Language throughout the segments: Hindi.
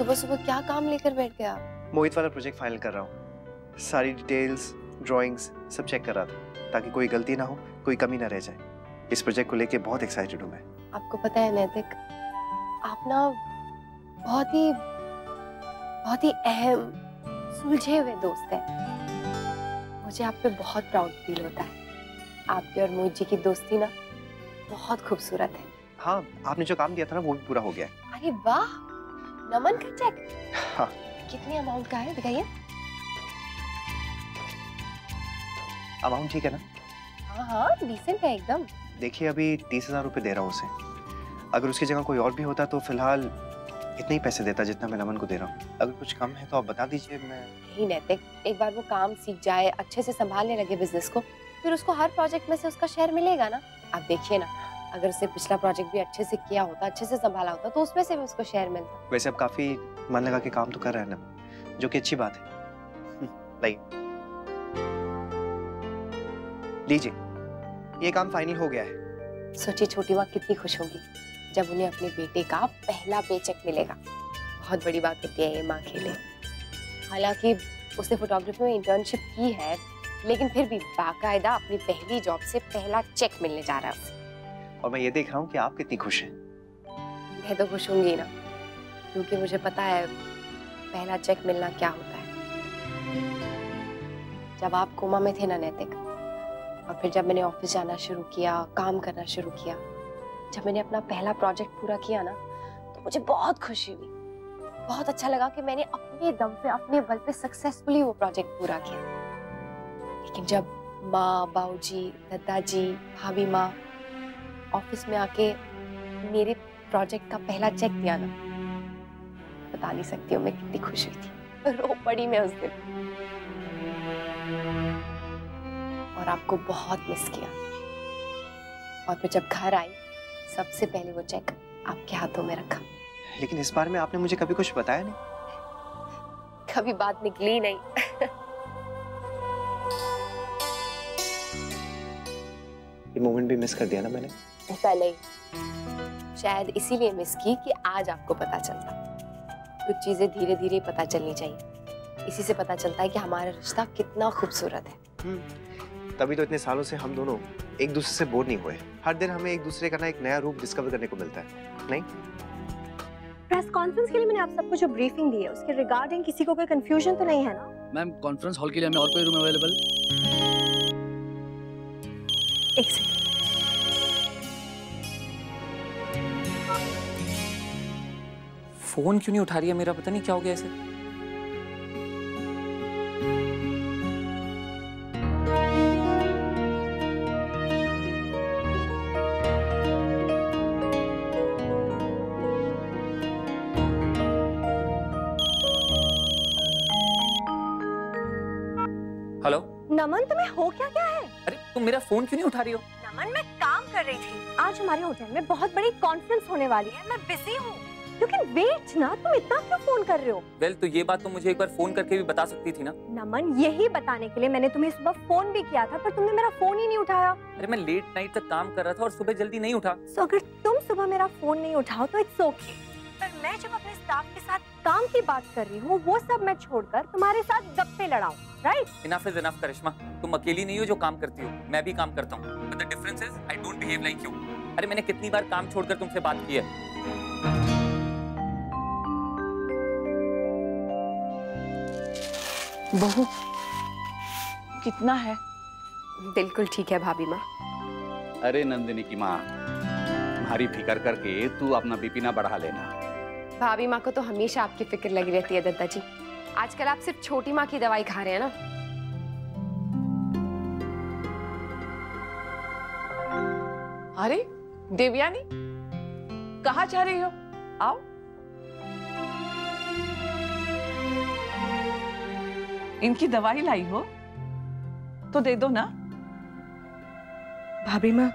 सुबह सुबह क्या काम लेकर बैठ गया? मोहित वाला प्रोजेक्ट फाइनल कर रहा हूँ। सारी डिटेल्स, ड्राइंग्स सब चेक कर रहा था ताकि कोई गलती ना हो, कोई कमी ना रह जाए। इस प्रोजेक्ट को लेके बहुत एक्साइटेड हूँ मैं। आपको पता है नैतिक, आप ना बहुत ही अहम, सुलझे हुए दोस्त हैं। मुझे आप पे बहुत प्राउड फील होता है। आपकी और मोहित जी की दोस्ती ना बहुत खूबसूरत है। हाँ, आपने जो काम दिया था ना वो भी पूरा हो गया है। अरे वाह, नमन का चेक। हाँ। कितनी अमाउंट का है दिखाइए। अमाउंट ठीक है ना? हाँ हाँ, डिसेंट है एकदम। देखिए अभी 30,000 रुपये दे रहा हूँ उसे। अगर उसकी जगह कोई और भी होता तो फिलहाल इतने ही पैसे देता जितना मैं नमन को दे रहा हूँ। अगर कुछ कम है तो आप बता दीजिए। मैं नहीं नैतिक, एक बार वो काम सीख जाए, अच्छे से संभालने लगे बिजनेस को, फिर उसको हर प्रोजेक्ट में से उसका शेयर मिलेगा ना। आप देखिए ना, अगर उसने पिछला प्रोजेक्ट भी अच्छे से किया होता, अच्छे से संभाला होता, तो उसमें से भी उसको शेयर मिलता। वैसे अब काफी मन लगा के काम तो कर रहा है ना, जो कि अच्छी बात है। लीजिए, ये काम फाइनल हो गया है। सोचिए छोटी माँ कितनी खुश होगी जब उन्हें अपने बेटे का पहला पेचेक मिलेगा। बहुत बड़ी बात होती है ये माँ के लिए। हालांकि उसने फोटोग्राफी में इंटर्नशिप की है, लेकिन फिर भी बाकायदा अपनी पहली जॉब से पहला चेक मिलने जा रहा है उसे। और मैं ये देख रहा हूँ कि आप कितनी खुश हैं। मैं तो खुश होंगी ना, क्योंकि मुझे पता है पहला चेक मिलना क्या होता है। जब आप कोमा में थे ना नैतिक, और फिर जब मैंने ऑफिस जाना शुरू किया, काम करना शुरू किया, जब मैंने अपना पहला प्रोजेक्ट पूरा किया ना, तो मुझे बहुत खुशी हुई। बहुत अच्छा लगा कि मैंने अपने दम पे, अपने बल पे सक्सेसफुली वो प्रोजेक्ट पूरा किया। लेकिन जब माँ, बाबूजी, दादाजी, भाभी माँ ऑफिस में आके मेरे प्रोजेक्ट का पहला चेक दिया ना, बता नहीं सकती हूँ मैं कितनी खुश हुई थी। रो पड़ी मैं उस दिन, और आपको बहुत मिस किया। और फिर जब घर आई, सबसे पहले वो चेक आपके हाथों में रखा। लेकिन इस बारे में आपने मुझे कभी कुछ बताया नहीं। कभी बात निकली नहीं। ये मोमेंट भी मिस कर दिया ना मैंने। पहले ही शायद इसीलिए मिस की कि आज आपको पता चलता। कुछ चीजें धीरे धीरे पता चलनी चाहिए। इसी से पता चलता है कि हमारा रिश्ता कितना खूबसूरत है। तभी तो इतने सालों से हम दोनों एक दूसरे से बोर नहीं हुए। हर दिन हमें एक दूसरे का ना एक नया रूप डिस्कवर करने को मिलता है, नहीं? प्रेस कॉन्फ्रेंस के लिए मैंने आप सबको जो ब्रीफिंग दी है, उसके रिगार्डिंग किसी को कोई कंफ्यूजन तो नहीं है ना? मैम, कॉन्फ्रेंस हॉल के लिए हमें और कोई रूम अवेलेबल? एक सेकंड। फोन क्यों नहीं उठा रही है मेरा? पता नहीं क्या हो गया इसे। हेलो नमन, तुम्हें हो क्या गया है? अरे तुम मेरा फोन क्यों नहीं उठा रही हो? नमन, मैं काम कर रही थी। आज हमारे होटल में बहुत बड़ी कॉन्फ्रेंस होने वाली है, मैं बिजी हूँ। लेकिन वेट ना, तुम इतना क्यों फोन कर रहे हो? वेल, तो ये बात तुम मुझे एक बार फोन करके भी बता सकती थी ना। नमन, यही बताने के लिए मैंने तुम्हें सुबह फोन भी किया था, पर तुमने मेरा फोन ही नहीं उठाया। अरे मैं लेट नाइट तक काम कर रहा था और सुबह जल्दी नहीं उठा। तो अगर तुम सुबह मेरा फोन नहीं उठाओ तो इट्स ओके, पर मैं जब अपने स्टाफ के साथ काम की बात कर रही हूँ, वो सब मैं छोड़कर तुम्हारे साथ गप्पे लड़ाऊं, राइट? इनफ इज इनफ करिश्मा, तुम अकेली नहीं हो जो काम करती हो, मैं भी काम करता हूँ। But the difference is I don't behave like you. अरे मैंने कितनी बार काम छोड़कर तुमसे बात की है। बहू, कितना है? बिल्कुल ठीक है भाभी माँ। अरे नंदिनी की माँ, तुम्हारी फिक्र करके तू अपना बीपी ना बढ़ा लेना। भाभी माँ को तो हमेशा आपकी फिक्र लगी रहती है दादाजी। आजकल आप सिर्फ छोटी माँ की दवाई खा रहे हैं ना। अरे देवयानी, कहाँ जा रही हो? आओ। इनकी दवाई लाई हो तो दे दो ना। भाभी माँ,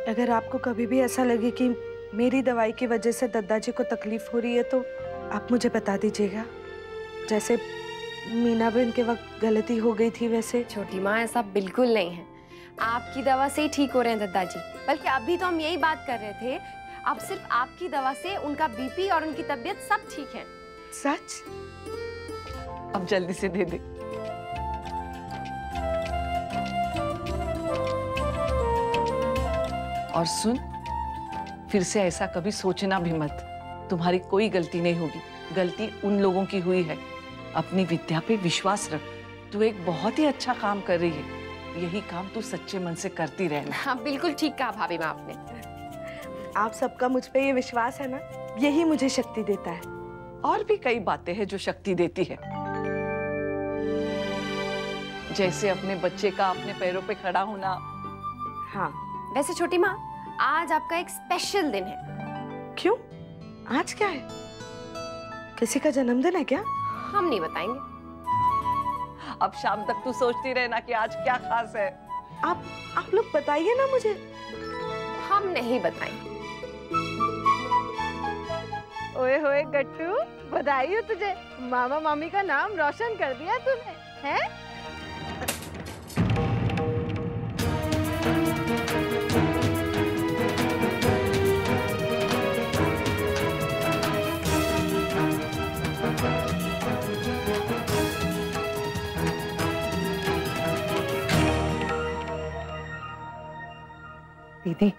अगर आपको कभी भी ऐसा लगे कि मेरी दवाई की वजह से दादाजी को तकलीफ हो रही है तो आप मुझे बता दीजिएगा। जैसे मीना बहन के वक्त गलती हो गई थी वैसे। छोटी माँ, ऐसा बिल्कुल नहीं है। आपकी दवा से ही ठीक हो रहे हैं दादाजी। बल्कि अभी तो हम यही बात कर रहे थे, अब सिर्फ आपकी दवा से उनका बीपी और उनकी तबीयत सब ठीक है। सच? अब जल्दी से दे दे। और सुन, फिर से ऐसा कभी सोचना भी मत। तुम्हारी कोई गलती नहीं होगी, गलती उन लोगों की हुई है। अपनी विद्या पे विश्वास रख। तू एक बहुत ही अच्छा काम कर रही है। यही काम तू सच्चे मन से करती रहना। हाँ बिल्कुल ठीक कहा भाभी माँ आपने। आप सबका मुझ पे ये विश्वास है ना, यही मुझे शक्ति देता है। और भी कई बातें हैं जो शक्ति देती है, जैसे अपने बच्चे का अपने पैरों पे खड़ा होना। हाँ। वैसे छोटी माँ, आज आपका एक स्पेशल दिन है। क्यों? आज क्या है? किसी का जन्मदिन है क्या? हम नहीं बताएंगे। अब शाम तक तू सोचती रहना कि आज क्या खास है। आप लोग बताइए ना मुझे। हम नहीं बताएंगे। ओए होए गट्टू, बधाई हो तुझे। मामा मामी का नाम रोशन कर दिया तूने, हैं? दीदी,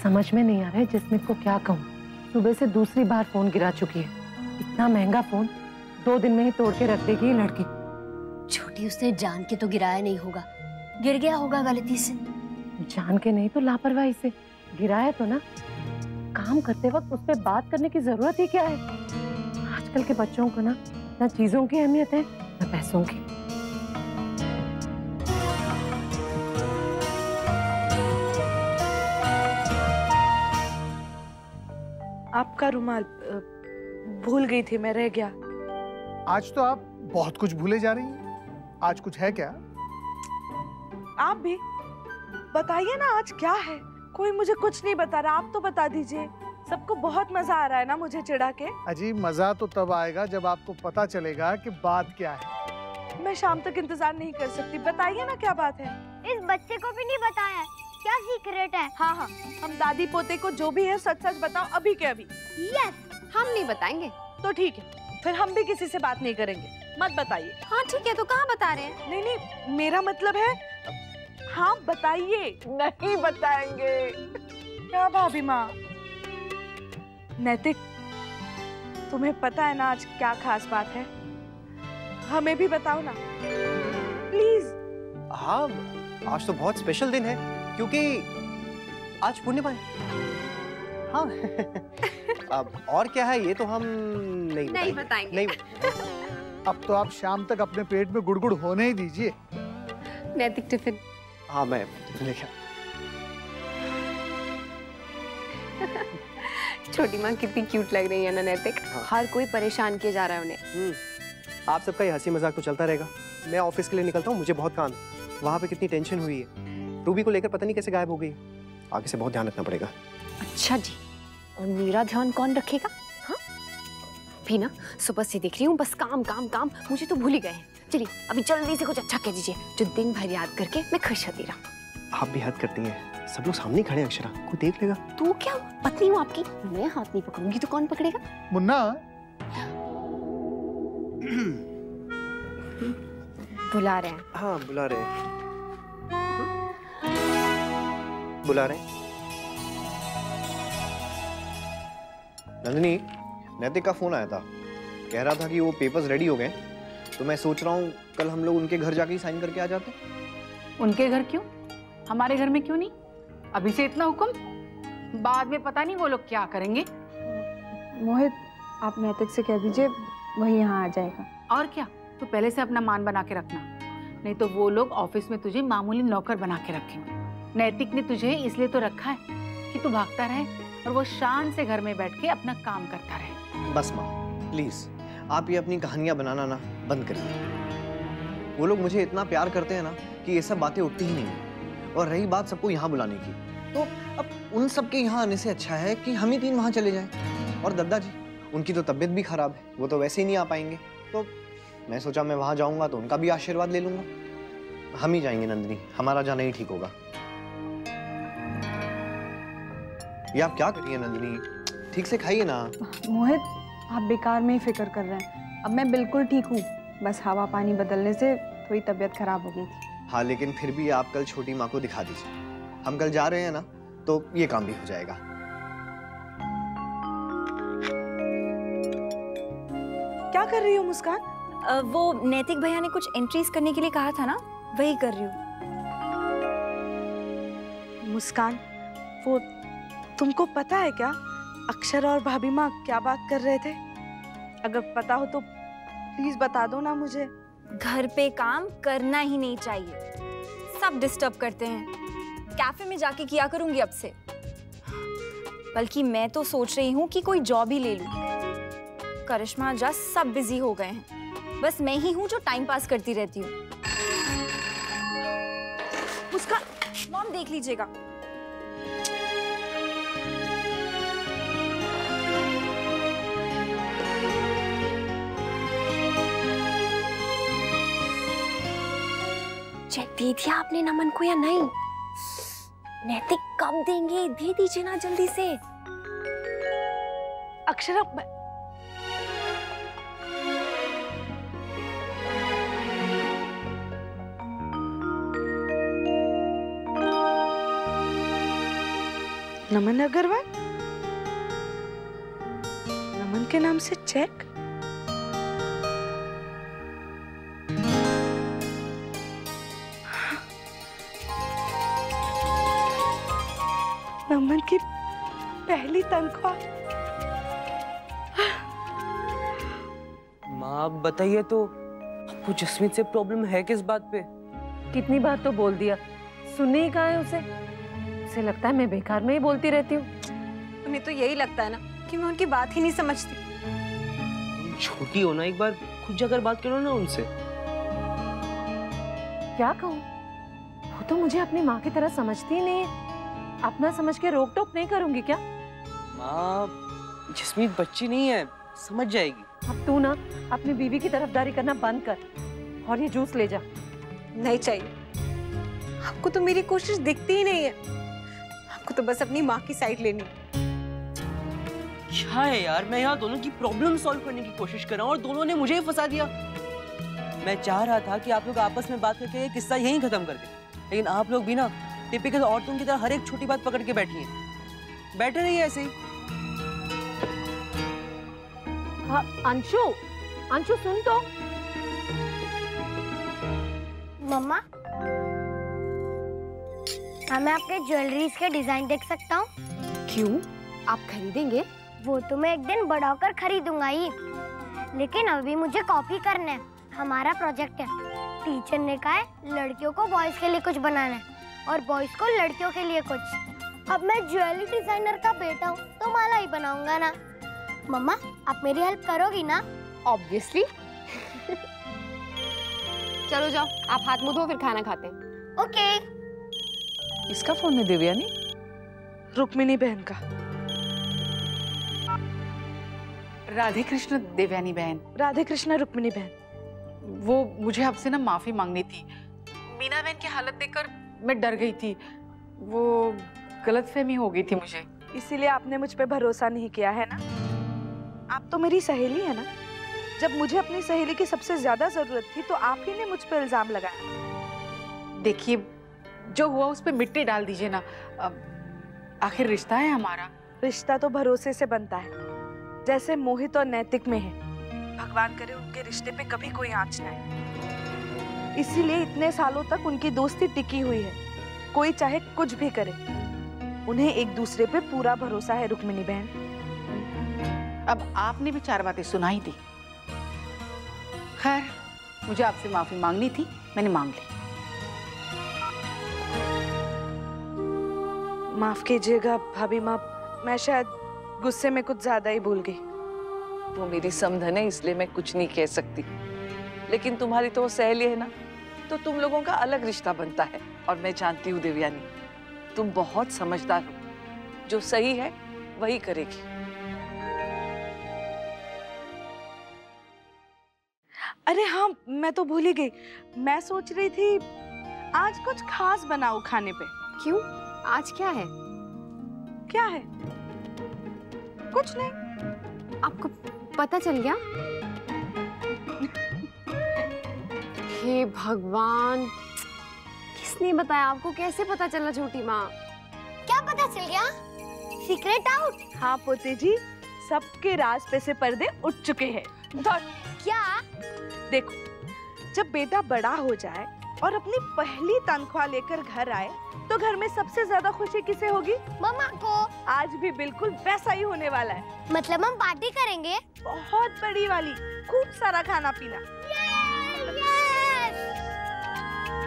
समझ में नहीं आ रहा है जसमीत को क्या कहूँ। सुबह से दूसरी बार फोन गिरा चुकी है। इतना महंगा फोन 2 दिन में ही तोड़ के रख देगी ये लड़की। छोटी, उसने जान के तो गिराया नहीं होगा, गिर गया होगा गलती से। जान के नहीं तो लापरवाही से गिराया तो ना। काम करते वक्त उस पर बात करने की जरूरत ही क्या है। आजकल के बच्चों को ना चीजों की अहमियत है ना पैसों की। आपका रुमाल भूल गई थी मैं, रह गया। आज तो आप बहुत कुछ भूले जा रही हैं। आज कुछ है क्या? आप भी बताइए ना, आज क्या है? कोई मुझे कुछ नहीं बता रहा, आप तो बता दीजिए। सबको बहुत मजा आ रहा है ना मुझे चिढ़ा के। अजी, मजा तो तब आएगा जब आपको पता चलेगा कि बात क्या है। मैं शाम तक इंतजार नहीं कर सकती, बताइए ना क्या बात है। इस बच्चे को भी नहीं बताया, क्या सीक्रेट है? हाँ, हम दादी पोते को जो भी है सच सच बताओ, अभी के अभी। यस, हम नहीं बताएंगे। तो ठीक है, फिर हम भी किसी से बात नहीं करेंगे, मत बताइए। हाँ ठीक है, तो कहाँ बता रहे हैं? नहीं, मेरा मतलब है हाँ बताइए। नहीं बताएंगे। क्या भाभी माँ? नैतिक, तुम्हें पता है ना आज क्या खास बात है? हमें भी बताओ ना प्लीज। हाँ, आज तो बहुत स्पेशल दिन है क्योंकि आज पूर्णिमा है। हाँ। अब और क्या है ये तो हम नहीं बताएंगे। अब तो आप शाम तक अपने पेट में गुड़गुड़ होने ही दीजिए। नैतिक टिफिन। हाँ, मैं टिफिन लेके। छोटी माँ कितनी क्यूट लग रही है ना नैतिक। हाँ। हर कोई परेशान किया जा रहा है उन्हें। आप सबका ये हंसी मजाक तो चलता रहेगा। मैं ऑफिस के लिए निकलता हूँ, मुझे बहुत काम है। वहाँ पे कितनी टेंशन हुई है। रूबी को लेकर पता नहीं कैसे गायब हो गई। आगे से बहुत ध्यान रखना पड़ेगा। अच्छा जी, और मेरा ध्यान कौन रखेगा? हाँ भी ना, सुबह से देख रही हूँ बस काम काम काम, मुझे तो भूल ही गए हैं। चलिए अभी जल्दी से कुछ अच्छा कह दीजिए जो दिन भर याद करके मैं खुश होती रहूं। आप भी हद करती हैं। सब लोग सामने खड़े हैं अक्षरा, कोई देख लेगा। तू क्या पत्नी हूँ आपकी, मैं हाथ नहीं पकड़ूंगी तो कौन पकड़ेगा? मुन्ना। बुला रहे हैं। हाँ, बुला रहे हैं। बुला रहे हैं। नंदिनी, नैतिक का फोन आया था, कह रहा था कि वो पेपर्स रेडी हो गए, तो मैं सोच रहा हूँ कल हम लोग उनके घर जाके ही साइन करके आ जाते। उनके घर क्यों? हमारे घर में क्यों नहीं? अभी से इतना हुक्म, बाद में पता नहीं वो लोग क्या करेंगे। मोहित, आप नैतिक से कह दीजिए, वही यहाँ आ जाएगा। और क्या, तू पहले से अपना मान बना के रखना, नहीं तो वो लोग ऑफिस में तुझे मामूली नौकर बना के रखेंगे। नैतिक ने तुझे इसलिए तो रखा है कि तू भागता रहे और वो शान से घर में बैठ के अपना काम करता रहे। बस माँ, प्लीज आप ये अपनी कहानियां बनाना ना बंद करिए। वो लोग मुझे इतना प्यार करते हैं ना कि ये सब बातें उठती ही नहीं है। और रही बात सबको यहाँ बुलाने की, तो अब उन सबके यहाँ आने से अच्छा है कि हम ही 3 वहाँ चले जाएं। और दद्दा जी, उनकी तो तबीयत भी खराब है, वो तो वैसे ही नहीं आ पाएंगे। तो मैं सोचा मैं वहाँ जाऊँगा तो उनका भी आशीर्वाद ले लूँगा। हम ही जाएंगे नंदिनी, हमारा जाना ही ठीक होगा। ये आप क्या कर रही हैं नंदिनी? ठीक से खाइए ना। मोहित, आप बेकार में ही फिक्र कर रहे हैं। अब मैं बिल्कुल ठीक हूँ, बस हवा पानी बदलने से थोड़ी तबीयत खराब हो गई थी। हाँ, लेकिन फिर भी आप कल छोटी माँ को दिखा दीजिए। हम कल जा रहे हैं ना, तो ये काम भी हो जाएगा। क्या कर रही हो मुस्कान? वो नैतिक भैया ने कुछ एंट्रीज करने के लिए कहा था ना, वही कर रही हूँ। मुस्कान, वो तुमको पता है क्या अक्षर और भाभी माँ क्या बात कर रहे थे? अगर पता हो तो प्लीज बता दो ना मुझे। घर पे काम करना ही नहीं चाहिए, सब डिस्टर्ब करते हैं। कैफे में जाके किया करूंगी अब से। बल्कि मैं तो सोच रही हूँ कि कोई जॉब ही ले लूं। करिश्मा, जस सब बिजी हो गए हैं, बस मैं ही हूँ जो टाइम पास करती रहती हूँ। उसका मॉम देख लीजिएगा। चेक दे दिया आपने नमन को या नहीं? नैतिक कब देंगे? दे दीजिए ना जल्दी से। अक्षरा, नमन अग्रवाल, नमन के नाम से चेक? नमन की पहली तनख्वाह। माँ बताइए तो, आपको जसमीत से प्रॉब्लम है किस बात पे? कितनी बार तो बोल दिया, सुनने ही कहा है उसे। उसे लगता है मैं बेकार में ही बोलती रहती हूँ। तुम्हें तो यही लगता है ना कि मैं उनकी बात ही नहीं समझती। तुम छोटी हो ना, एक बार खुद जाकर बात करो ना उनसे। क्या कहूँ, वो तो मुझे अपनी माँ की तरह समझती ही नहीं है। अपना समझ के रोक टोक नहीं करूंगी क्या? माँ, जसमीत बच्ची नहीं है, समझ जाएगी। अब तू ना अपनी बीवी की तरफदारी करना बंद कर और ये जूस ले जा। नहीं चाहिए, आपको तो मेरी कोशिश दिखती ही नहीं है। आपको तो बस अपनी माँ की साइड लेनी। क्या है यार, मैं यहाँ दोनों की प्रॉब्लम सॉल्व करने की कोशिश कर रहा हूँ और दोनों ने मुझे ही फंसा दिया। मैं चाह रहा था कि आप लोग आपस में बात करके ये किस्सा यहीं खत्म कर दें, लेकिन आप लोग भी ना टिपिकल औरतों की तरह हर एक छोटी बात पकड़ के बैठी हैं। बैठे रहिए ऐसे ही। हाँ, अंशु, अंशु सुन तो। मम्मा, मैं आपके ज्वेलरीज के डिजाइन देख सकता हूँ? क्यों, आप खरीदेंगे? वो तो मैं एक दिन बड़ा होकर खरीदूंगा ही, लेकिन अभी मुझे कॉपी करना है। हमारा प्रोजेक्ट है। टीचर ने कहा है लड़कियों को बॉयज के लिए कुछ बनाना है और बॉयज को लड़कियों के लिए कुछ। अब मैं ज्वेलरी डिजाइनर का बेटा हूँ तो माला ही बनाऊंगा ना। मम्मा, आप मेरी हेल्प करोगी ना? ऑब्वियसली। चलो जाओ, आप हाथ मुंह धो फिर खाना खाते हैं। ओके। इसका फोन है देवयानी? रुक्मिणी बहन का। राधे कृष्ण देवयानी बहन। राधे कृष्ण रुक्मिणी बहन। वो मुझे आपसे ना माफी मांगनी थी। मीना बहन की हालत देखकर मैं डर गई थी, वो गलतफहमी हो गई थी मुझे। इसीलिए आपने मुझ पे भरोसा नहीं किया है ना? आप तो मेरी सहेली है ना? जब मुझे अपनी सहेली की सबसे ज्यादा जरूरत थी तो आप ही ने मुझ पे इल्जाम लगाया। देखिए, जो हुआ उस पे मिट्टी डाल दीजिए ना। आखिर रिश्ता है हमारा। रिश्ता तो भरोसे से बनता है, जैसे मोहित और नैतिक में है। भगवान करे उनके रिश्ते पे कभी कोई आंच ना आए। इसीलिए इतने सालों तक उनकी दोस्ती टिकी हुई है। कोई चाहे कुछ भी करे, उन्हें एक दूसरे पे पूरा भरोसा है। रुक्मिणी बहन, अब आपने भी 4 बातें सुनाई दी। खैर, मुझे आपसे माफी मांगनी थी, मैंने मांग ली। माफ कीजिएगा भाभी माँ, मैं शायद गुस्से में कुछ ज्यादा ही भूल गई। वो मेरी समधन है, इसलिए मैं कुछ नहीं कह सकती, लेकिन तुम्हारी तो वो सहेली है ना, तो तुम लोगों का अलग रिश्ता बनता है। और मैं जानती हूँ देवयानी, तुम बहुत समझदार हो, जो सही है वही करेगी। अरे हाँ, मैं तो भूल ही गई। मैं सोच रही थी आज कुछ खास बनाऊं खाने पे। क्यों, आज क्या है? क्या है? कुछ नहीं। आपको पता चल गया? हे भगवान, किसने बताया आपको? कैसे पता चला छोटी माँ? क्या पता चल गया? Secret out. हाँ पोते जी, सबके राज पे से पर्दे उठ चुके हैं। क्या? देखो, जब बेटा बड़ा हो जाए और अपनी पहली तनख्वाह लेकर घर आए तो घर में सबसे ज्यादा खुशी किसे होगी? मम्मा को। आज भी बिल्कुल वैसा ही होने वाला है। मतलब हम पार्टी करेंगे? बहुत बड़ी वाली, खूब सारा खाना पीना।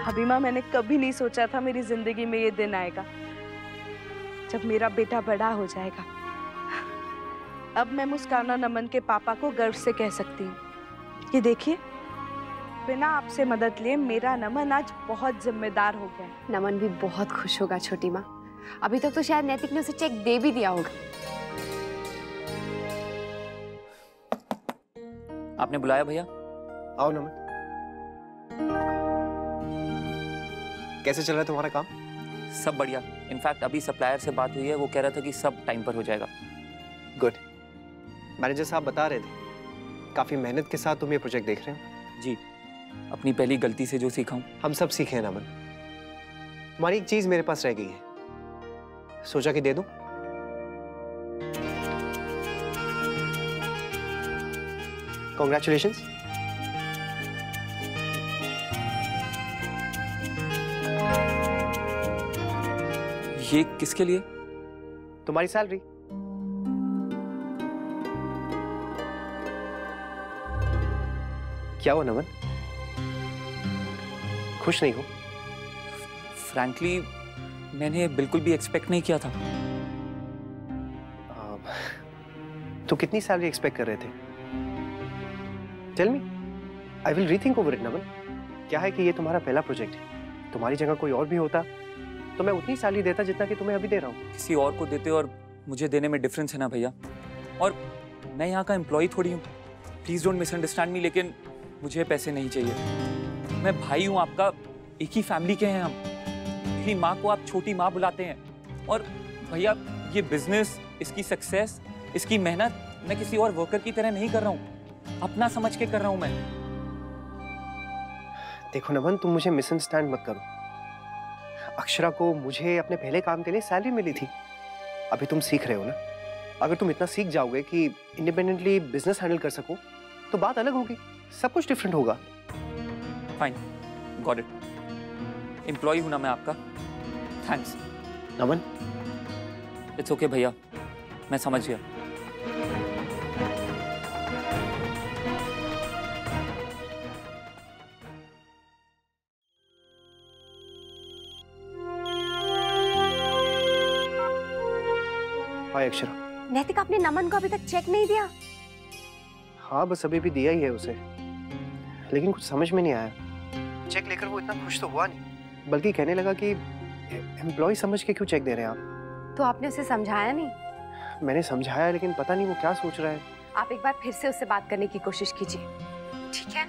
हबीमा, मैंने कभी नहीं सोचा था मेरी जिंदगी में ये दिन आएगा जब मेरा बेटा बड़ा हो जाएगा। अब मैं मुस्काना नमन के पापा को गर्व से कह सकती हूँ, ये देखिए, बिना आपसे मदद लिए मेरा नमन आज बहुत जिम्मेदार हो गया है। नमन भी बहुत खुश होगा छोटी माँ। अभी तक तो शायद नैतिक ने उसे चेक दे भी दिया होगा। आपने बुलाया भैया? आओ नमन। कैसे चल रहा है तुम्हारा काम? सब बढ़िया। इनफैक्ट अभी सप्लायर से बात हुई है, वो कह रहा था कि सब टाइम पर हो जाएगा। गुड। मैनेजर साहब बता रहे थे काफी मेहनत के साथ तुम ये प्रोजेक्ट देख रहे हो। जी, अपनी पहली गलती से जो सीखा हूं। हम सब सीखे हैं नमन। हमारी एक चीज मेरे पास रह गई है, सोचा कि दे दूं। Congratulations। ये किसके लिए? तुम्हारी सैलरी। क्या हुआ नमन, खुश नहीं हो? फ्रैंकली मैंने बिल्कुल भी एक्सपेक्ट नहीं किया था। तो कितनी सैलरी एक्सपेक्ट कर रहे थे? Tell me, I will rethink over it Naman. क्या है कि ये तुम्हारा पहला प्रोजेक्ट है, तुम्हारी जगह कोई और भी होता तो मैं उतनी सैलरी देता जितना कि तुम्हें अभी दे रहा हूँ। किसी और को देते और मुझे देने में डिफरेंस है ना भैया। और मैं यहाँ का एम्प्लॉय थोड़ी हूँ, प्लीज डोंट मिसअंडरस्टैंड मी। लेकिन मुझे पैसे नहीं चाहिए। मैं भाई हूँ आपका, एक ही फैमिली के हैं हम। मेरी माँ को आप छोटी माँ बुलाते हैं। और भैया ये बिजनेस, इसकी सक्सेस, इसकी मेहनत मैं किसी और वर्कर की तरह नहीं कर रहा हूँ, अपना समझ के कर रहा हूँ मैं। देखो नमन, तुम मुझे मिसअंडरस्टैंड मत करो। अक्षरा को मुझे अपने पहले काम के लिए सैलरी मिली थी, अभी तुम सीख रहे हो ना। अगर तुम इतना सीख जाओगे कि इंडिपेंडेंटली बिजनेस हैंडल कर सको तो बात अलग होगी, सब कुछ डिफरेंट होगा। Fine, got it. एम्प्लॉय हूं ना मैं आपका। Thanks Naman. इट्स ओके भैया, मैं समझ गया। हाय अक्षरा। नैतिक, आपने नमन को अभी तक चेक नहीं दिया? हाँ, बस अभी भी दिया ही है उसे, लेकिन कुछ समझ में नहीं आया। चेक लेकर वो इतना खुश तो हुआ नहीं, बल्कि कहने लगा कि एम्प्लॉय समझ के क्यों चेक दे रहे हैं आप। तो आपने उसे समझाया नहीं? मैंने समझाया, लेकिन पता नहीं वो क्या सोच रहा है। आप एक बार फिर से उससे बात करने की कोशिश कीजिए, ठीक है?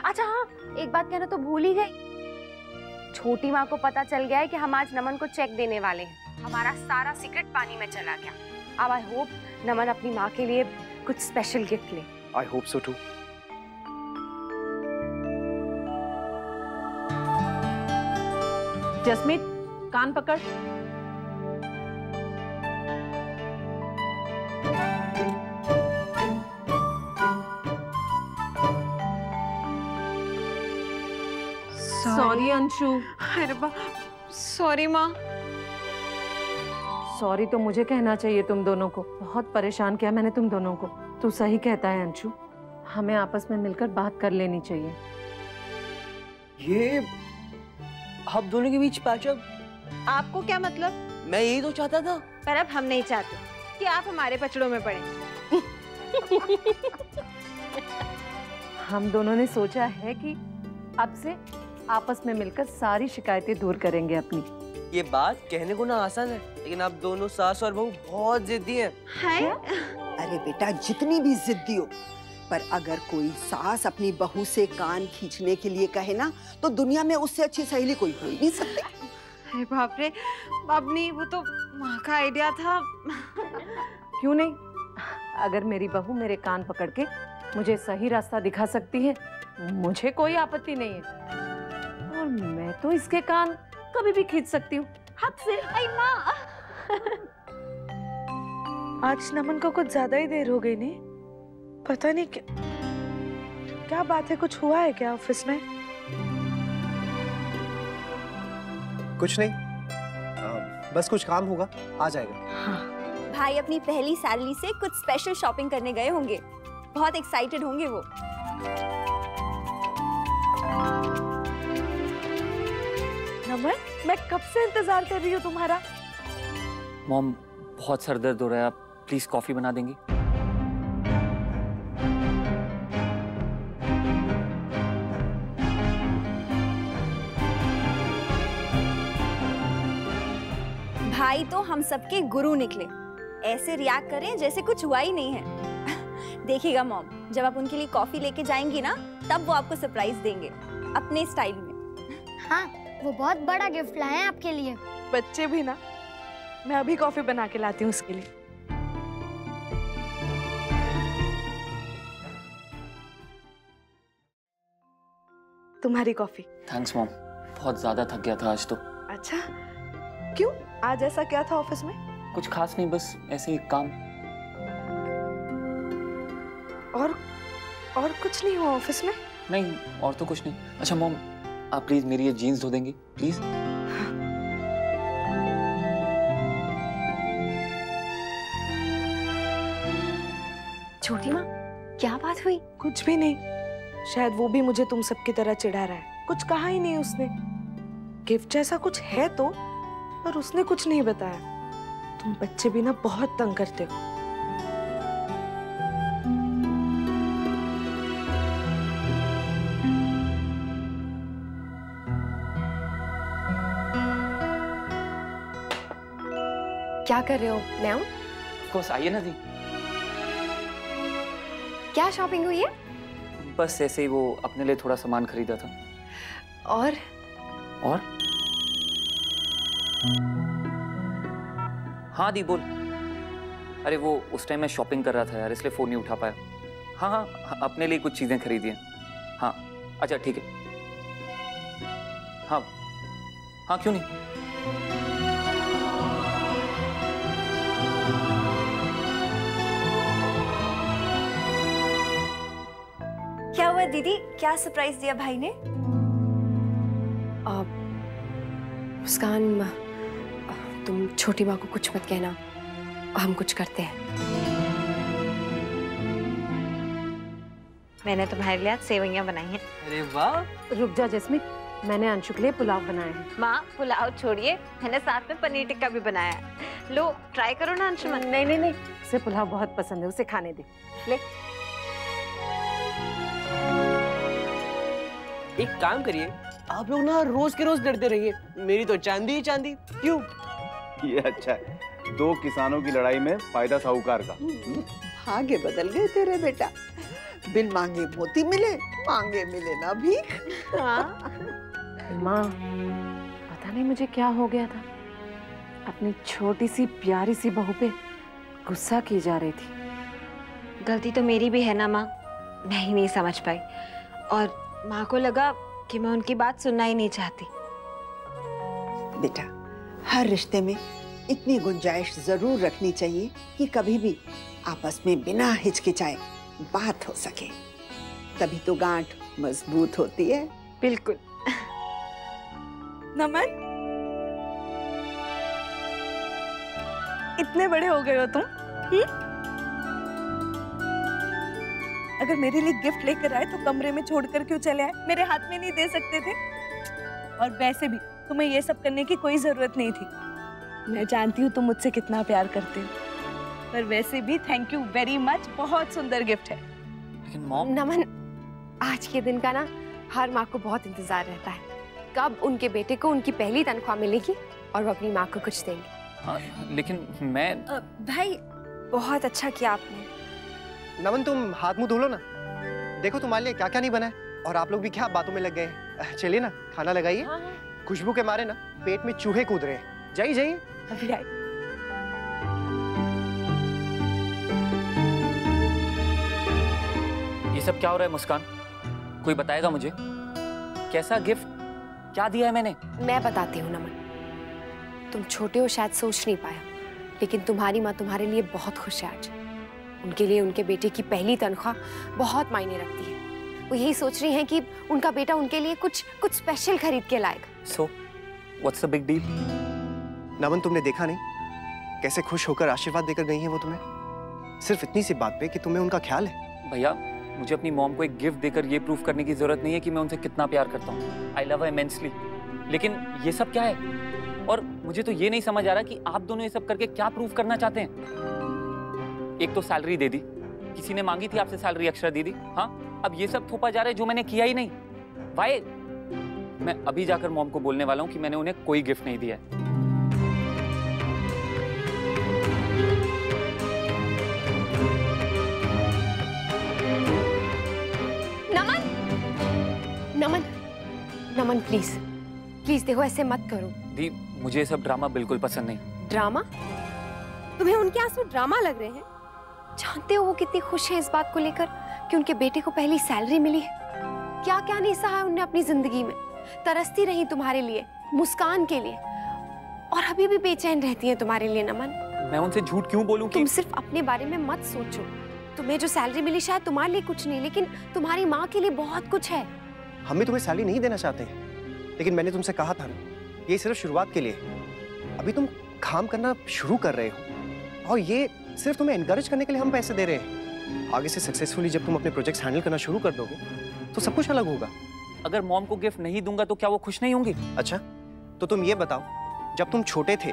अच्छा हाँ, एक बात कहना तो भूल ही गई। छोटी माँ को पता चल गया है कि हम आज नमन को चेक देने वाले हैं। हमारा सारा सीक्रेट पानी में चला गया। अब आई होप नमन अपनी माँ के लिए कुछ स्पेशल गिफ्ट ले। I hope so too. Jasmeet, कान पकड़। सॉरी अंशु। अरे बा, सॉरी माँ। सॉरी तो मुझे कहना चाहिए तुम दोनों को। बहुत परेशान किया मैंने तुम दोनों को। तू सही कहता है अंशु, हमें आपस में मिलकर बात कर लेनी चाहिए। ये आप दोनों के बीच पैचअप? आपको क्या मतलब? मैं यही तो चाहता था। पर अब हम नहीं चाहते कि आप हमारे पचड़ों में पड़े। हम दोनों ने सोचा है कि अब से आपस में मिलकर सारी शिकायतें दूर करेंगे अपनी। ये बात कहने को ना आसान है, लेकिन आप दोनों सास और बहू बहुत जिद्दी हैं। अरे बेटा, जितनी भी जिद्दी हो, पर अगर कोई सास अपनी बहू से कान खींचने के लिए कहे ना, तो दुनिया में उससे अच्छी सहेली कोई हो ही नहीं सकती। अरे बाप रे, अपनी वो तो माँ का आइडिया था। क्यों नहीं? अगर मेरी बहू मेरे कान पकड़ के मुझे सही रास्ता दिखा सकती है, मुझे कोई आपत्ति नहीं है। और मैं तो इसके कान कभी भी खींच सकती हूँ हाथ से। आई माँ, आज नमन को कुछ ज्यादा ही देर हो गई नहीं? पता नहीं क्या बात है, कुछ हुआ है क्या ऑफिस में? कुछ नहीं, बस कुछ काम होगा, आ जाएगा। हाँ। भाई अपनी पहली सैलरी से कुछ स्पेशल शॉपिंग करने गए होंगे, बहुत एक्साइटेड होंगे वो। नमन, मैं कब से इंतजार कर रही हूँ तुम्हारा। मॉम, बहुत सर दर्द हो रहा है, आप प्लीज कॉफी बना देंगी? भाई तो हम सबके गुरु निकले, ऐसे रिएक्ट करें जैसे कुछ हुआ ही नहीं है। देखिएगा मॉम, जब आप उनके लिए कॉफी लेके जाएंगी ना, तब वो आपको सरप्राइज देंगे अपने स्टाइल में। हाँ, वो बहुत बड़ा गिफ्ट लाए हैं आपके लिए। बच्चे भी ना, मैं अभी कॉफी बना के लाती हूँ उसके लिए। तुम्हारी कॉफी। थैंक्स मॉम, बहुत ज्यादा थक गया था आज तो। अच्छा, क्यों? आज ऐसा क्या था ऑफिस में? कुछ खास नहीं, बस ऐसे ही काम। और कुछ नहीं हुआ ऑफिस में? नहीं, और तो कुछ नहीं। अच्छा मॉम, आप प्लीज मेरी ये जीन्स धो देंगी प्लीज? छोटी माँ, क्या बात हुई? कुछ भी नहीं, शायद वो भी मुझे तुम सबकी तरह चिढ़ा रहा है। कुछ कहा ही नहीं उसने। गिफ्ट जैसा कुछ है तो, पर उसने कुछ नहीं बताया। तुम बच्चे भी ना बहुत तंग करते हो। क्या कर रहे हो? मैं आऊं? ऑफ कोर्स, आइए ना दी। क्या शॉपिंग हुई है? बस ऐसे ही, वो अपने लिए थोड़ा सामान खरीदा था। और? हाँ दी, बोल। अरे वो उस टाइम मैं शॉपिंग कर रहा था यार, इसलिए फोन नहीं उठा पाया। हाँ, अपने लिए कुछ चीजें खरीदी हैं। हाँ, अच्छा ठीक है। हाँ, क्यों नहीं। क्या हुआ दीदी, क्या सरप्राइज दिया भाई ने? मुस्कान, तुम छोटी माँ को कुछ मत कहना, हम कुछ करते हैं। मैंने तुम्हारे लिए आज सेवइयां बनाई हैं। अरे वाह! रुक जा जैस्मीन, मैंने अंशु के लिए पुलाव बनाया है। माँ, पुलाव छोड़िए, मैंने साथ में पनीर टिक्का भी बनाया है। लो ट्राई करो ना अंशुमन। नहीं, उसे पुलाव बहुत पसंद है, उसे खाने दे। ले। एक काम करिए, आप लोग ना रोज के रोज लड़ते रहिए, मेरी तो चांदी ही चांदी। क्यों? ये अच्छा है, दो किसानों की लड़ाई में फायदा साहूकार का। भाग्य बदल गए तेरे बेटा। बिन मांगे मोती मिले, मांगे मिले ना भीख। माँ, पता नहीं मुझे क्या हो गया था, अपनी छोटी सी प्यारी सी बहू पे गुस्सा की जा रही थी। गलती तो मेरी भी है ना माँ, मैं ही नहीं समझ पाई, और माँ को लगा कि मैं उनकी बात सुनना ही नहीं चाहती। बेटा, हर रिश्ते में इतनी गुंजाइश जरूर रखनी चाहिए कि कभी भी आपस में बिना हिचकिचाए बात हो सके, तभी तो गांठ मजबूत होती है। बिल्कुल। नमन, इतने बड़े हो गए हो तुम? अगर मेरे लिए गिफ्ट लेकर आए तो कमरे में छोड़कर क्यों चले आए? मेरे हाथ में नहीं दे सकते थे? और वैसे भी तुम्हें ये सब करने की कोई जरूरत नहीं थी। मैं जानती हूँ तुम मुझसे कितना प्यार करते हो, पर वैसे भी थैंक यू वेरी मच, बहुत सुंदर गिफ्ट है। लेकिन मॉम, नमन, आज के दिन का ना हर माँ को बहुत इंतजार रहता है, कब उनके बेटे को उनकी पहली तनख्वाह मिलेगी और वो अपनी माँ को कुछ देंगे। हाँ, लेकिन मैं भाई बहुत अच्छा किया आपने। नमन, तुम हाथ मुंह धो लो ना, देखो तुम्हारे लिए क्या क्या नहीं बना है, और आप लोग भी क्या बातों में लग गए। चलिए ना, खाना लगाइए। खुशबू के मारे ना पेट में चूहे कूद रहे हैं। जाइए जाइए। अभी आई। ये सब क्या हो रहा है मुस्कान? कोई बताएगा मुझे? कैसा गिफ्ट क्या दिया है मैंने? मैं बताती हूँ नमन। तुम छोटे हो, शायद सोच नहीं पाया, लेकिन तुम्हारी माँ तुम्हारे लिए बहुत खुश है आज। उनके लिए उनके बेटे की पहली तनख्वाह बहुत मायने रखती है। वो यही सोच रही हैं कि उनका बेटा उनके लिए कुछ स्पेशल खरीद के लाएगा। So, what's the big deal? नमन, तुमने देखा नहीं कैसे खुश होकर आशीर्वाद देकर गई हैं वो तुम्हें, सिर्फ इतनी सी बात पे कि तुम्हें उनका ख्याल है। भैया, मुझे अपनी मॉम को एक गिफ्ट देकर ये प्रूफ करने की जरूरत नहीं है कि मैं उनसे कितना प्यार करता हूँ। I love her immensely. लेकिन ये सब क्या है? और मुझे तो ये नहीं समझ आ रहा कि आप दोनों ये सब करके क्या प्रूफ करना चाहते हैं। एक तो सैलरी दे दी, किसी ने मांगी थी आपसे सैलरी एक्स्ट्रा दे दी। हाँ, अब ये सब थोपा जा रहा है जो मैंने किया ही नहीं। वाई? मैं अभी जाकर मॉम को बोलने वाला हूँ कि मैंने उन्हें कोई गिफ्ट नहीं दिया है। नमन, नमन प्लीज प्लीज देखो, ऐसे मत करो। दी, मुझे ये सब ड्रामा बिल्कुल पसंद नहीं। ड्रामा? तुम्हें उनके आंसू ड्रामा लग रहे हैं? जानते हो वो कितनी खुश है इस बात को लेकर कि उनके बेटे को पहली सैलरी मिली है। क्या क्या नहीं सहा उन्होंने अपनी जिंदगी में। तरसती रही तुम्हारे लिए, मुस्कान के लिए, और अभी भी बेचैन रहती है तुम्हारे लिए। नमन, मैं उनसे झूठ क्यों बोलूं? तुम सिर्फ अपने बारे में मत सोचो। तुम्हें जो सैलरी मिली शायद तुम्हारे लिए कुछ नहीं, लेकिन तुम्हारी माँ के लिए बहुत कुछ है। हम भी तुम्हें सैलरी नहीं देना चाहते हैं, लेकिन मैंने तुमसे कहा था ना, ये सिर्फ शुरुआत के लिए। अभी तुम काम करना शुरू कर रहे हो और ये सिर्फ तुम्हें एनकरेज करने के लिए हम पैसे दे रहे हैं। आगे से सक्सेसफुली जब तुम अपने प्रोजेक्ट्स हैंडल करना शुरू कर दोगे तो सब कुछ अलग होगा। अगर मॉम को गिफ्ट नहीं दूंगा तो क्या वो खुश नहीं होंगी? अच्छा, तो तुम ये बताओ, जब तुम छोटे थे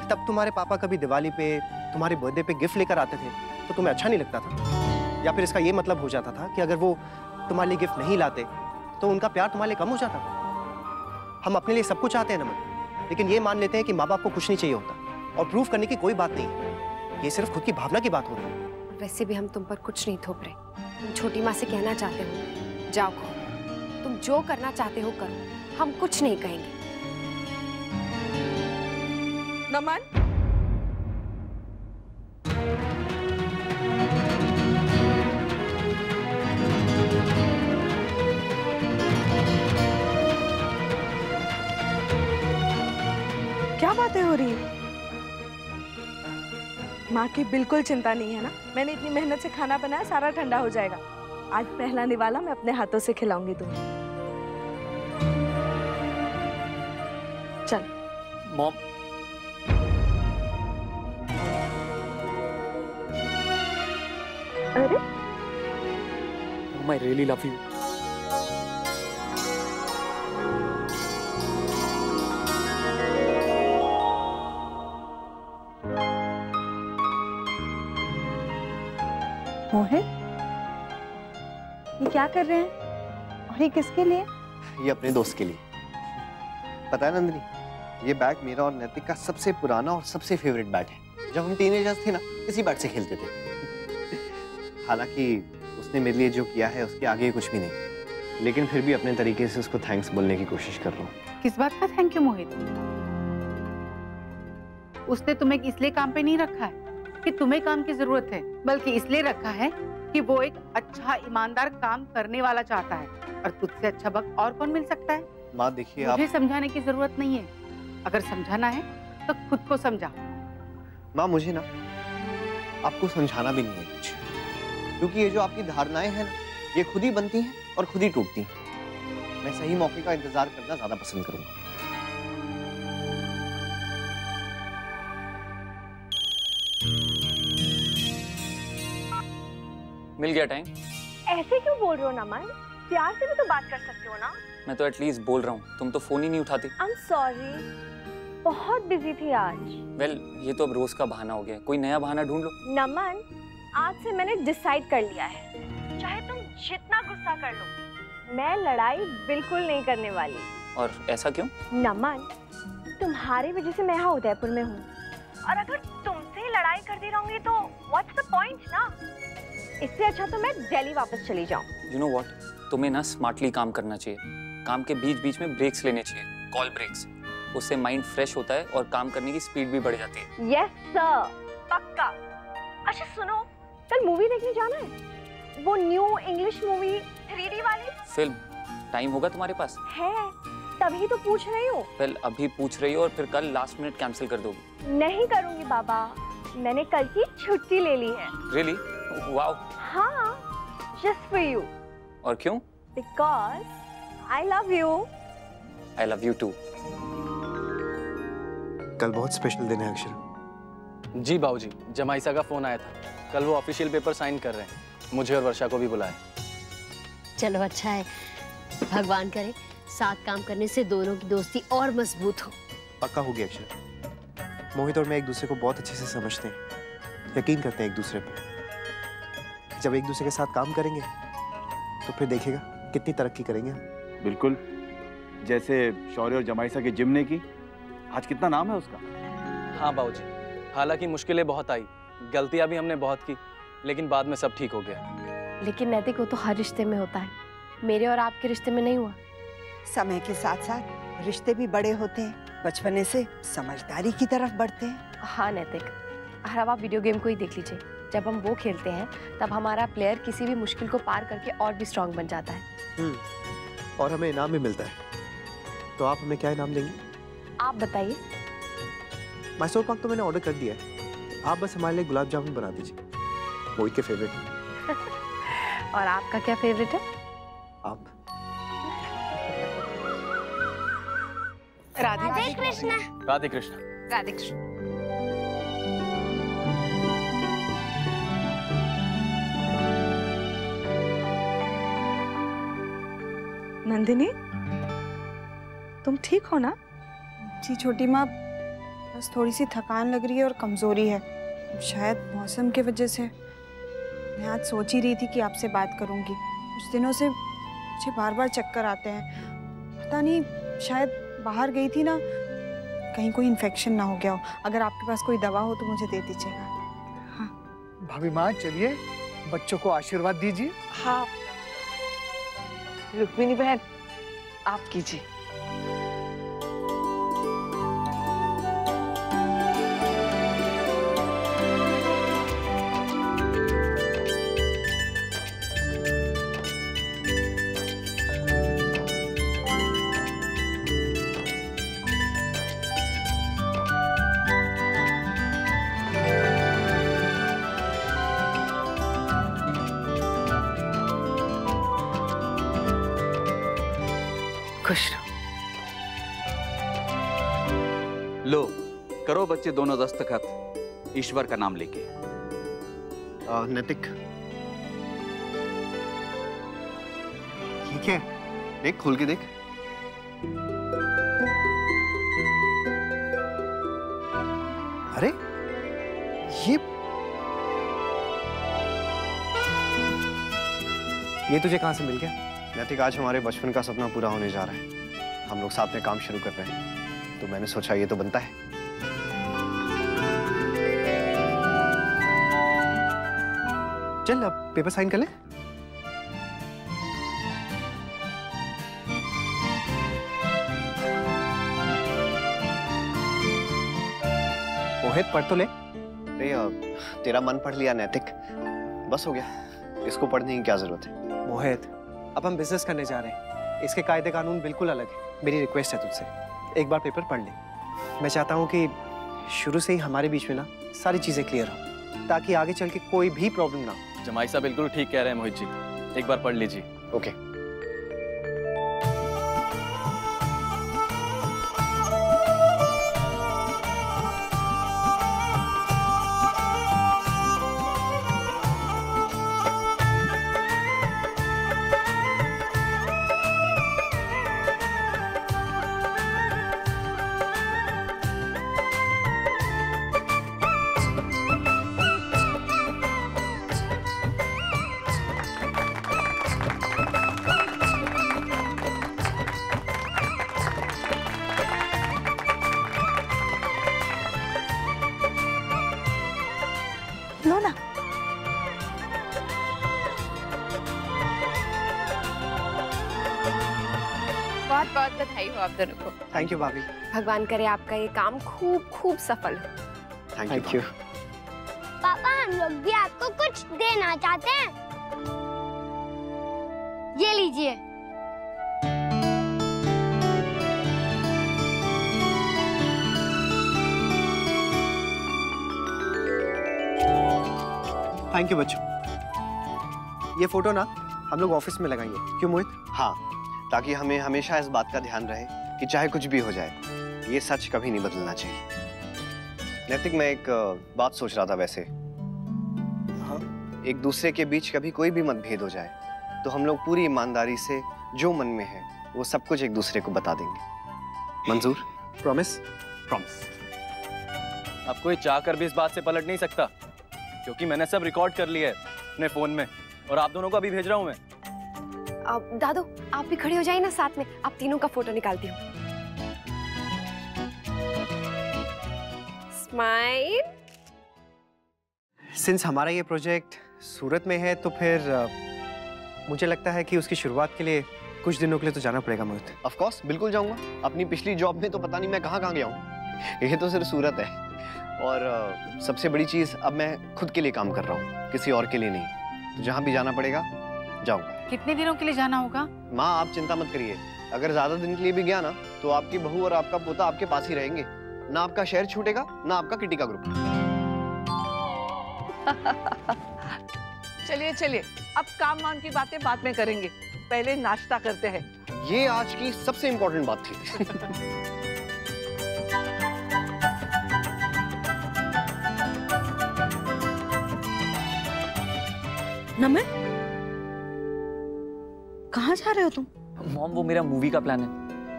तब तुम्हारे पापा कभी दिवाली पे, तुम्हारे बर्थडे पे गिफ्ट लेकर आते थे तो तुम्हें अच्छा नहीं लगता था? या फिर इसका ये मतलब हो जाता था कि अगर वो तुम्हारे लिए गिफ्ट नहीं लाते तो उनका प्यार तुम्हारे लिए कम हो जाता? हम अपने लिए सब कुछ चाहते हैं नमन, लेकिन ये मान लेते हैं कि माँ बाप को कुछ नहीं चाहिए होता, और प्रूफ करने की कोई बात नहीं है। ये सिर्फ खुद की भावना की बात हो रही है। वैसे भी हम तुम पर कुछ नहीं थोप रहे। तुम छोटी माँ से कहना चाहते हो, जाओ कहो, तुम जो करना चाहते हो करो, हम कुछ नहीं कहेंगे। नमन, क्या बातें हो रही है? माँ की बिल्कुल चिंता नहीं है ना? मैंने इतनी मेहनत से खाना बनाया, सारा ठंडा हो जाएगा। आज पहला निवाला मैं अपने हाथों से खिलाऊंगी तुम्हें। चल। मॉम, अरे I really love you. मोहित, ये क्या कर रहे हैं और ये किसके लिए? ये अपने दोस्त के लिए। पता है नंदिनी, ये बैट मेरा और नैतिक का सबसे पुराना और सबसे फेवरेट बैट है। जब हम टीनेजर्स थे ना, इसी बैट से खेलते थे। हालांकि उसने मेरे लिए जो किया है उसके आगे कुछ भी नहीं, लेकिन फिर भी अपने तरीके से उसको थैंक्स बोलने की कोशिश कर रहा हूँ। किस बात का थैंक यू मोहित? उसने तुम्हें इसलिए काम पे नहीं रखा है कि तुम्हें काम की जरूरत है, बल्कि इसलिए रखा है कि वो एक अच्छा ईमानदार काम करने वाला चाहता है। और तुझसे अच्छा वक्त और कौन मिल सकता है? माँ देखिए, मुझे समझाने की जरूरत नहीं है। अगर समझाना है तो खुद को समझा। माँ मुझे ना आपको समझाना भी नहीं है कुछ, क्योंकि ये जो आपकी धारणाएं हैं ना, ये खुद ही बनती हैं और खुद ही टूटती हैं। मैं सही मौके का इंतजार करना ज्यादा पसंद करूंगा। मिल गया टाइम। ऐसे क्यों बोल रहे हो नमन? प्यार से भी तो बात कर सकते हो ना? मैं तो एटलीस्ट बोल रहा हूँ, तुम तो फोन ही नहीं उठाती। आई एम सॉरी, बहुत बिजी थी आज। वेल, ये तो अब रोज का बहाना हो गया, कोई नया बहाना ढूंढ लो। नमन, आज से मैंने डिसाइड कर लिया है, चाहे तुम जितना गुस्सा कर लो, मैं लड़ाई बिल्कुल नहीं करने वाली। और ऐसा क्यों? नमन, तुम्हारी वजह से मैं यहाँ उदयपुर में हूँ, और अगर तुमसे ही लड़ाई करती रहूंगी तो व्हाट्स द पॉइंट ना? इससे अच्छा तो मैं दिल्ली वापस चली जाऊँ। यू नो व्हाट, तुम्हें ना स्मार्टली काम करना चाहिए। काम के बीच बीच में ब्रेक्स लेने चाहिए, कॉल ब्रेक्स। उससे माइंड फ्रेश होता है और काम करने की स्पीड भी बढ़ जाती है। यस सर, पक्का। अच्छा सुनो, कल मूवी देखने जाना है, वो न्यू इंग्लिश मूवी 3D वाली फिल्म। टाइम होगा तुम्हारे पास? है, तभी तो पूछ रही हूँ। पहले अभी पूछ रही हो और फिर कल लास्ट मिनट कैंसिल कर दोगी? नहीं करूँगी बाबा, मैंने कल की छुट्टी ले ली है। रियली? वाओ। हाँ, जस्ट फॉर यू। और क्यों? Because I love you. I love you too. कल बहुत स्पेशल दिन है अक्षर। जी बाबूजी, जमाइसा का फोन आया था, कल वो ऑफिशियल पेपर साइन कर रहे हैं, मुझे और वर्षा को भी बुलाया। चलो अच्छा है, भगवान करे साथ काम करने से दोनों की दोस्ती और मजबूत हो। पक्का हो गया अक्षर। मोहित और मैं एक दूसरे को बहुत अच्छे से समझते हैं, यकीन करते हैं एक दूसरे पे। जब एक दूसरे के साथ काम करेंगे तो फिर देखिएगा कितनी तरक्की करेंगे हम। बिल्कुल, जैसे शौर्य और जमाइसा के जिम ने की, आज कितना नाम है उसका। हाँ बाबूजी, हालांकि मुश्किलें बहुत आई, गलतियां भी हमने बहुत की, लेकिन बाद में सब ठीक हो गया। लेकिन नैतिक, वो तो हर रिश्ते में होता है, मेरे और आपके रिश्ते में नहीं हुआ। समय के साथ साथ रिश्ते भी बड़े होते हैं, बचपने से समझदारी की तरफ बढ़ते हैं। हाँ नैतिक, अब आप वीडियो गेम को ही देख लीजिए, जब हम वो खेलते हैं तब हमारा प्लेयर किसी भी मुश्किल को पार करके और भी स्ट्रांग बन जाता है। और हमें इनाम भी मिलता है। तो आप हमें क्या इनाम देंगे? आप बताइए। मैसूर पाक तो मैंने ऑर्डर कर दिया है, आप बस हमारे लिए गुलाब जामुन बना दीजिए, मोहित के फेवरेट। और आपका क्या फेवरेट है? आप। राधे कृष्णा। राधे कृष्णा। राधे कृष्ण। नंदिनी, तुम ठीक हो ना? जी छोटी माँ, बस थोड़ी सी थकान लग रही है और कमजोरी है, शायद मौसम की वजह से। मैं आज सोच ही रही थी कि आपसे बात करूंगी। कुछ दिनों से मुझे बार बार चक्कर आते हैं, पता नहीं, शायद बाहर गई थी ना, कहीं कोई इन्फेक्शन ना हो गया हो। अगर आपके पास कोई दवा हो तो मुझे दे दीजिएगा। हाँ भाभी माँ, चलिए बच्चों को आशीर्वाद दीजिए। हाँ रुक्मिणी बहन, आप कीजिए। खुश रहो। लो, करो बच्चे दोनों दस्तखत ईश्वर का नाम लेके। नैतिक, ये क्या है? देख, खोल के देख। अरे ये तुझे कहाँ से मिल गया? नैतिक, आज हमारे बचपन का सपना पूरा होने जा रहा है। हम लोग साथ में काम शुरू कर रहे हैं, तो मैंने सोचा ये तो बनता है। चल अब पेपर साइन कर ले। मोहित, पढ़ तो ले। अरे तेरा मन पढ़ लिया नैतिक, बस हो गया, इसको पढ़ने की क्या जरूरत है। मोहित, अब हम बिजनेस करने जा रहे हैं, इसके कायदे कानून बिल्कुल अलग है। मेरी रिक्वेस्ट है तुझसे, एक बार पेपर पढ़ ले। मैं चाहता हूँ कि शुरू से ही हमारे बीच में ना सारी चीजें क्लियर हो, ताकि आगे चल के कोई भी प्रॉब्लम ना हो। जमाइसा बिल्कुल ठीक कह रहे हैं मोहित जी, एक बार पढ़ लीजिए। ओके। बधाई हो आप दोनों को। थैंक यू भाभी। भगवान करे आपका ये काम खूब खूब सफल हो। Thank you. पापा हम लोग भी आपको कुछ देना चाहते हैं। ये लीजिए। थैंक यू बच्चों। ये फोटो ना हम लोग ऑफिस में लगाएंगे, क्यों मोहित? हाँ, ताकि हमें हमेशा इस बात का ध्यान रहे कि चाहे कुछ भी हो जाए, ये सच कभी नहीं बदलना चाहिए। नैतिक, मैं एक बात सोच रहा था वैसे। हाँ, एक दूसरे के बीच कभी कोई भी मतभेद हो जाए तो हम लोग पूरी ईमानदारी से जो मन में है वो सब कुछ एक दूसरे को बता देंगे। मंजूर? प्रॉमिस? प्रॉमिस। अब कोई चाहकर भी इस बात से पलट नहीं सकता, क्योंकि मैंने सब रिकॉर्ड कर लिया है अपने फोन में और आप दोनों को अभी भेज रहा हूं मैं। दादू आप भी खड़े हो जाइए ना साथ में, आप तीनों का फोटो निकालती हूँ। स्माइल। सिंस हमारा ये प्रोजेक्ट सूरत में है तो फिर मुझे लगता है कि उसकी शुरुआत के लिए कुछ दिनों के लिए तो जाना पड़ेगा मोहित। ऑफ कोर्स, बिल्कुल जाऊंगा। अपनी पिछली जॉब में तो पता नहीं मैं कहाँ गया हूँ। ये तो सिर्फ सूरत है। और सबसे बड़ी चीज, अब मैं खुद के लिए काम कर रहा हूँ, किसी और के लिए नहीं। तो जहाँ भी जाना पड़ेगा जाऊंगा। कितने दिनों के लिए जाना होगा? माँ आप चिंता मत करिए, अगर ज्यादा दिन के लिए भी गया ना तो आपकी बहू और आपका पोता आपके पास ही रहेंगे। ना आपका शहर छूटेगा, ना आपका किटी का ग्रुप। चलिए चलिए, अब काम वाम की बातें बाद में करेंगे, पहले नाश्ता करते हैं। ये आज की सबसे इम्पोर्टेंट बात थी। नमन, कहाँ जा रहे हो तुम? मॉम, वो मेरा मूवी का प्लान है।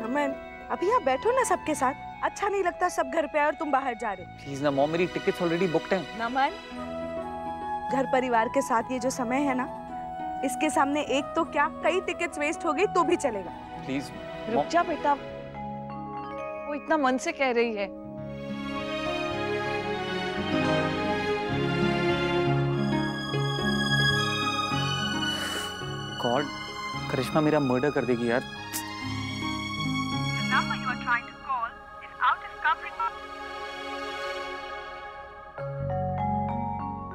नमन, अभी यहाँ बैठो ना सबके साथ। अच्छा नहीं लगता सब घर पे आए और तुम बाहर जा रहे हो। प्लीज ना मॉम, मेरी टिकट्स ऑलरेडी बुक्ड हैं। नमन, घर परिवार के साथ ये जो समय है ना, इसके सामने एक तो क्या कई टिकट्स वेस्ट हो गई तो भी चलेगा। प्लीज रुक जा बेटा, वो इतना मन से कह रही है। गॉड, करिश्मा मेरा मर्डर कर देगी यार।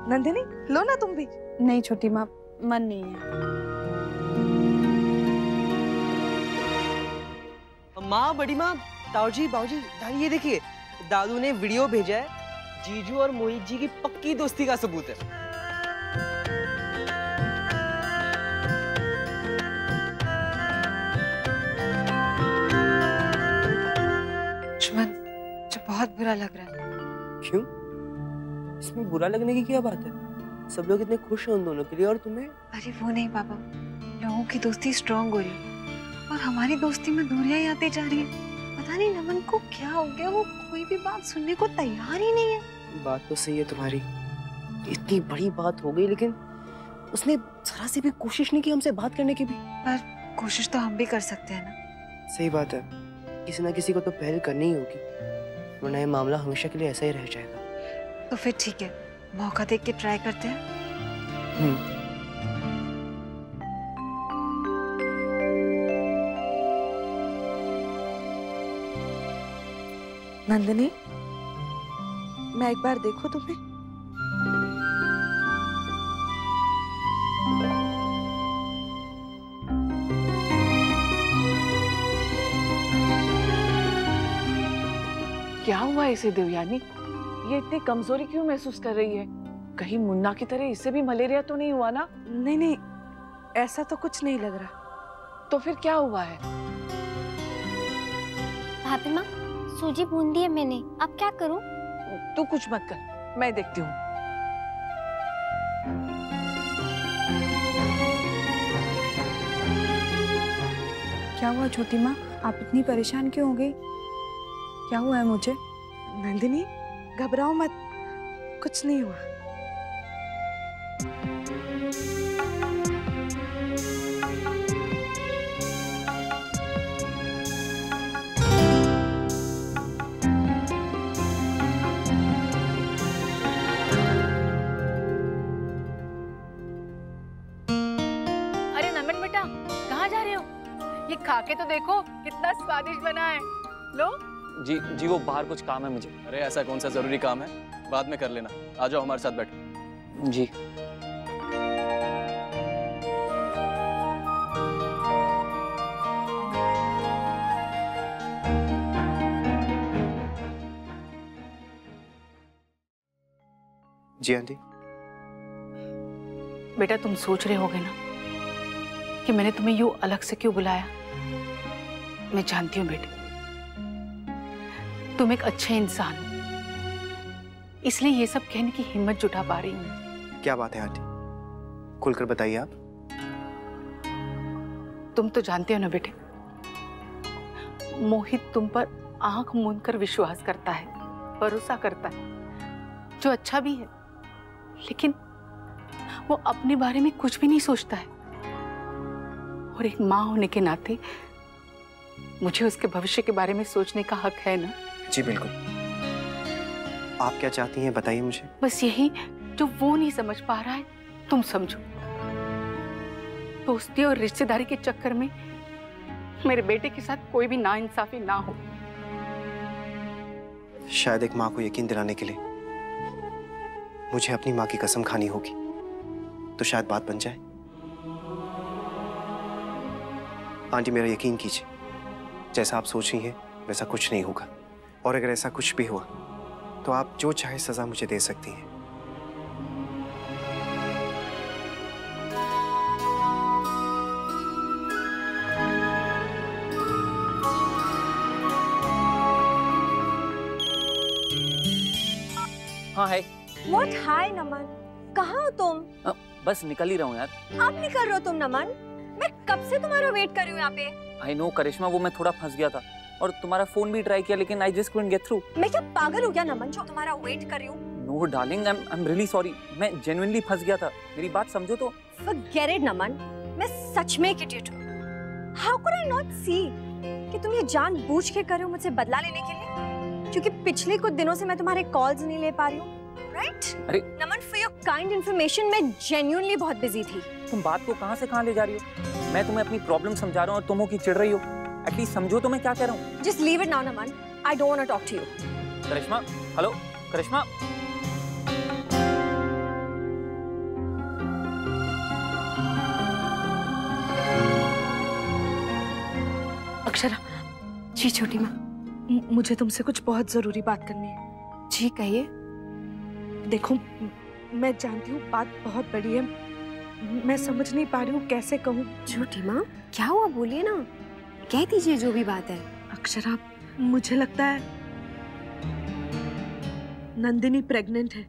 नंदिनी, लो ना तुम भी। नहीं छोटी माँ, मन नहीं है। माँ, बड़ी माँ, ताऊजी, बाऊजी, दादी, ये देखिए, दादू ने वीडियो भेजा है। जीजू और मोहित जी की पक्की दोस्ती का सबूत है। मुझे बहुत बुरा लग रहा है। क्यों? इसमें बुरा लगने की क्या बात है? सब लोग इतने खुश हैं उन दोनों के लिए, और तुम्हें? अरे वो नहीं पापा, लोगों की दोस्ती स्ट्रांग हो रही है और हमारी दोस्ती में दूरियां ही आती जा रही है। पता नहीं नमन को क्या हो गया, वो कोई भी बात सुनने को तैयार ही नहीं है। बात तो सही है तुम्हारी, इतनी बड़ी बात हो गई लेकिन उसने जरा सी भी कोशिश नहीं की हमसे बात करने की भी। पर कोशिश तो हम भी कर सकते हैं ना। सही बात है, किसी ना किसी को तो पहल करनी ही होगी, वरना ये मामला हमेशा के लिए ऐसा ही रह जाएगा। तो फिर ठीक है, मौका देख के ट्राई करते हैं। नंदिनी, मैं एक बार देखूं तुम्हें? क्या हुआ इसे देवयानी? ये इतनी कमजोरी क्यों महसूस कर रही है? कहीं मुन्ना की तरह इसे भी मलेरिया तो नहीं हुआ ना? नहीं नहीं, ऐसा तो कुछ नहीं लग रहा। तो फिर क्या हुआ है? भाभी माँ, सूजी भून दी है मैंने, अब क्या करूं? तू कुछ मत कर, मैं देखती हूँ। क्या हुआ छोटी माँ, आप इतनी परेशान क्यों हो गई? क्या हुआ है मुझे? नंदिनी, घबराओ मत, कुछ नहीं हुआ। के तो देखो कितना स्वादिष्ट बना है। लो। जी जी, वो बाहर कुछ काम है मुझे। अरे ऐसा कौन सा जरूरी काम है, बाद में कर लेना। आ जाओ हमारे साथ बैठो। जी। जी आंटी। बेटा तुम सोच रहे होगे ना कि मैंने तुम्हें यूं अलग से क्यों बुलाया। मैं जानती हूँ बेटे, तुम एक अच्छे इंसान हो, इसलिए ये सब कहने की हिम्मत जुटा पा रही हूँ। क्या बात है आंटी, खुलकर बताइए आप। तुम तो जानते हो ना बेटे, मोहित तुम पर आंख मूंद कर विश्वास करता है, भरोसा करता है, जो अच्छा भी है, लेकिन वो अपने बारे में कुछ भी नहीं सोचता है। और एक माँ होने के नाते मुझे उसके भविष्य के बारे में सोचने का हक है ना। जी बिल्कुल। आप क्या चाहती हैं बताइए मुझे। बस यही जो वो नहीं समझ पा रहा है तुम समझो। दोस्ती और रिश्तेदारी के चक्कर में मेरे बेटे के साथ कोई भी नाइंसाफी ना हो। शायद एक माँ को यकीन दिलाने के लिए मुझे अपनी माँ की कसम खानी होगी, तो शायद बात बन जाए। आंटी मेरा यकीन कीजिए, जैसा आप सोच रही हैं वैसा कुछ नहीं होगा, और अगर ऐसा कुछ भी हुआ तो आप जो चाहे सजा मुझे दे सकती हैं। हाँ है। What? हाय नमन, कहाँ हो तुम? बस निकल ही रहा हूँ यार। अब निकल रहे हो तुम नमन? मैं कब से तुम्हारा वेट कर रही हूँ यहाँ पे। आई नो करिश्मा, वो मैं थोड़ा फंस गया था और तुम्हारा फोन भी ट्राई किया, लेकिन I just couldn't get through. मैं क्या पागल हो गया नमन जो तुम्हारा वेट कर रही हूँ? No darling, I am really sorry, मैं जेन्युइनली फंस गया था, मेरी बात समझो तो। Forget it नमन, मैं सच में एक इडियट हूँ। How could I not see कि तुम ये जानबूझ के कर रहे हो मुझसे बदला लेने के लिए? क्योंकि पिछले कुछ दिनों से मैं तुम्हारे कॉल्स नहीं ले पा रही हूँ, राइट? अरे नमन, फॉर योर काइंड इन्फॉर्मेशन मैं जेन्युइनली बहुत बिजी थी। तुम बात को कहाँ से कहाँ ले जा रही हो? मैं तुम्हें अपनी प्रॉब्लम समझा रहा हूँ और तुम हो कि चिढ़ रही हो। एटलीस्ट समझो तो मैं क्या कह रहा हूँ। Just leave it now Naman, I don't want to talk to you. Karishma, hello Karishma. Akshara. जी छोटी माँ। मुझे तुमसे कुछ बहुत जरूरी बात करनी है। जी कहिए। देखो, मैं जानती हूँ बात बहुत बड़ी है, मैं समझ नहीं पा रही हूँ कैसे कहूँ। छोटी माँ क्या हुआ, बोलिए ना, कह दीजिए जो भी बात है। अक्षरा, मुझे लगता है नंदिनी प्रेग्नेंट है।